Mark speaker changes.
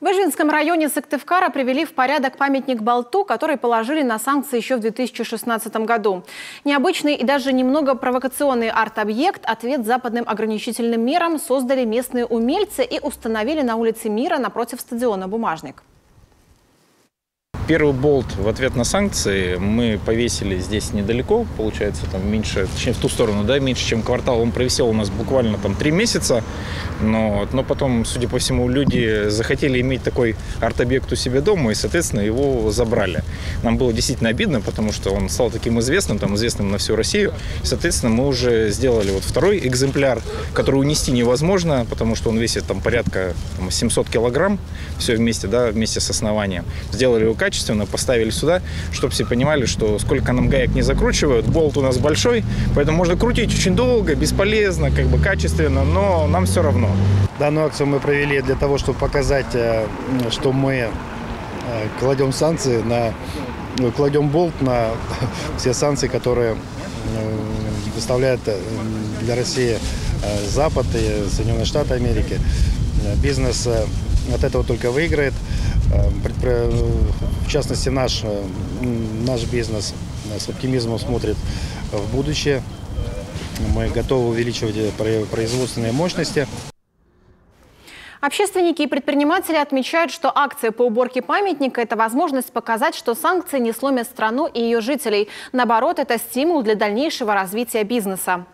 Speaker 1: В Ижинском районе Сыктывкара привели в порядок памятник Болту, который положили на санкции еще в 2016 году. Необычный и даже немного провокационный арт-объект, ответ западным ограничительным мерам, создали местные умельцы и установили на улице Мира напротив стадиона «Бумажник».
Speaker 2: Первый болт в ответ на санкции мы повесили здесь недалеко, получается, там меньше, точнее в ту сторону, да, меньше, чем квартал. Он провисел у нас буквально там 3 месяца, но потом, судя по всему, люди захотели иметь такой арт-объект у себя дома и, соответственно, его забрали. Нам было действительно обидно, потому что он стал таким известным, там, известным на всю Россию. И, соответственно, мы уже сделали вот второй экземпляр, который унести невозможно, потому что он весит там порядка 700 килограмм, все вместе, да, вместе с основанием. Сделали его качественно, поставили сюда, чтобы все понимали, что сколько нам гаек не закручивают, болт у нас большой, поэтому можно крутить очень долго, бесполезно, как бы качественно, но нам все равно.
Speaker 3: Данную акцию мы провели для того, чтобы показать, что мы кладем санкции кладем болт на все санкции, которые выставляют для России Запад и Соединенные Штаты Америки. Бизнес от этого только выиграет. В частности, наш бизнес с оптимизмом смотрит в будущее. Мы готовы увеличивать производственные мощности.
Speaker 1: Общественники и предприниматели отмечают, что акция по уборке памятника – это возможность показать, что санкции не сломят страну и ее жителей. Наоборот, это стимул для дальнейшего развития бизнеса.